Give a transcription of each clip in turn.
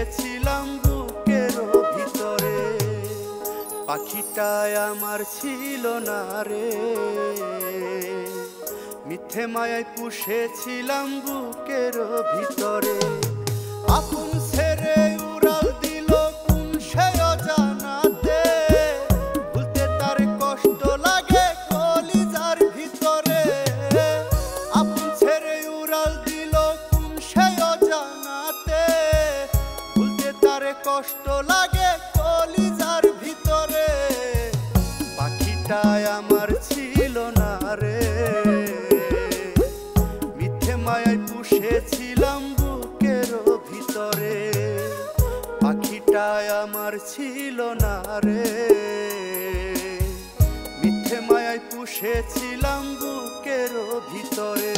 পুষেছিলাম বুকের ভিতরে, পাখিটা আমার ছিল না রে। মিথ্যে মায়ায় পুষেছিলাম বুকের ভিতরে, আপন ছেড়ে উড়াল দিল কোন সে অজানাতে। ভুলতে তার কষ্ট লাগে কলিজার ভিতরে, আপন ছেড়ে উড়াল দিল কোন সে অজানাতে। ভুলতে তার কষ্ট লাগে কলিজার ভিতরে, পাখিটা আমার ছিল না রে। মিথ্যে মায়ায় পুষেছিলাম বুকের ভিতরে, পাখিটা আমার ছিল না রে। মিথ্যে মায়ায় পুষেছিলাম বুকের ভিতরে।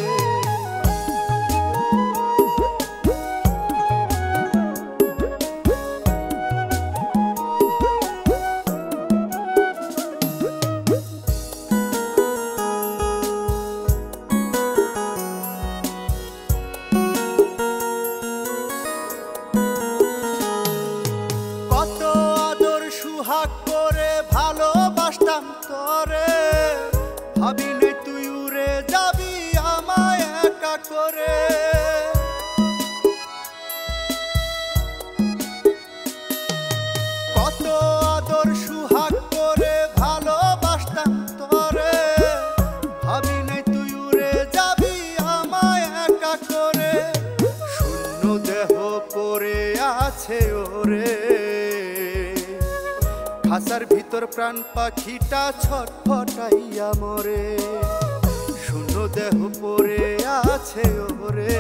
হাক করে ভালোবাসতাম তোরে, ভাবিলে তুই উড়ে যাবি আমায় একা করে। কত আদর সুহাগ করে ভালোবাসতাম তোরে, ভাবিলে তুই উড়ে যাবি আমায় একা করে। শূন্য দেহ পড়ে আছে ওরে, খাঁচার ভিতর প্রাণ পাখিটা ছটফটাইয়া মরে। শূন্য দেহ পড়ে আছে ওরে,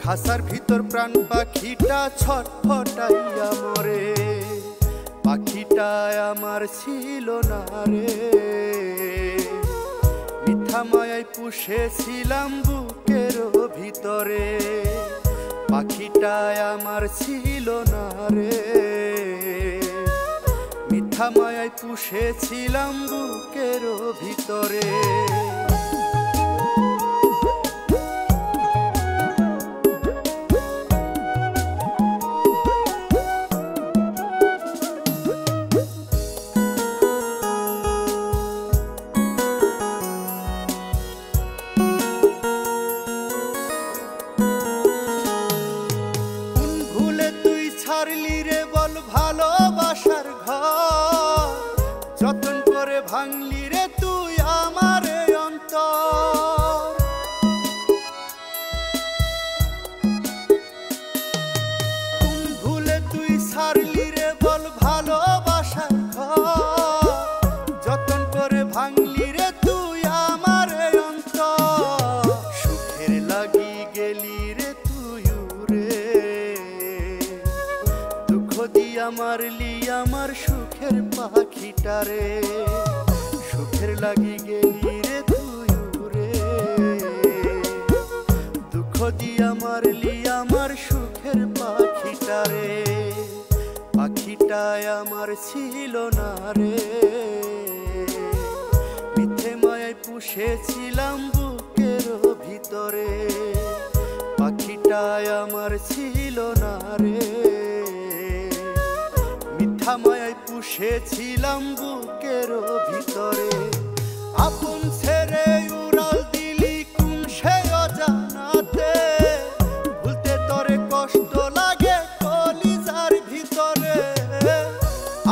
খাঁচার ভিতর প্রাণ পাখিটা ছটফটাইয়া মরে। পাখিটা আমার ছিল না রে। মিথ্যা মায়ায় পুষেছিলাম বুকের ভিতরে, পাখিটা আমার ছিল না রে। মিথ্যা মায়ায় পুষেছিলাম বুকের ভিতরে। কোন ভুলে তুই ছাড়লি রে বল ভালোবাসার ঘর, যতন করে ভাঙলি রে তুই আমার অন্তর। কোন ভুলে তুই ছাড়লি রে বল ভালোবাসার ঘর, যতন করে ভাঙলি রে তুই আমার অন্তর। সুখের লাগি গেলি রে তুই উড়ে, দুঃখ দিয়া মারলি আমার সুখের পাখিটারে। সুখের লাগি গেলি রে তুই উড়ে, দুঃখ দিয়া মারলি আমার সুখের পাখিটারে। পাখিটা আমার ছিল না রে। মিথ্যে মায়ায় পুষেছিলাম বুকের ভিতরে, পাখিটা আমার ছিল না রে। মিথ্যা মায়ায় পুষেছিলাম বুকের ভিতরে, আপন ছেড়ে উড়াল দিলি কোন সে অজানাতে। ভুলতে তোরে কষ্ট লাগে কলিজার ভিতরে,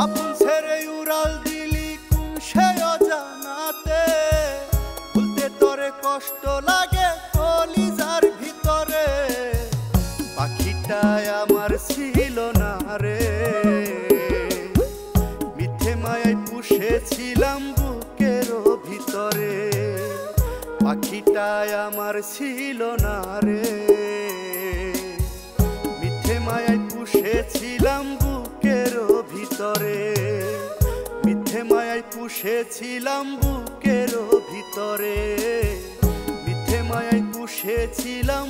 আপন ছেড়ে উড়াল দিলি কোন সে অজানাতে। ভুলতে তোরে কষ্ট লাগে কলিজার ভিতরে, পাখিটা আমার ছিল না রে। মিথ্যে মায়ায় পুষেছিলাম বুকের ভিতরে, পাখিটা আমার ছিল না রে। মিথ্যে মায়ায় পুষেছিলাম বুকের ভিতরে, মিথ্যে মায়ায় পুষেছিলাম বুকের ভিতরে। মিথ্যে মায়ায় পুষেছিলাম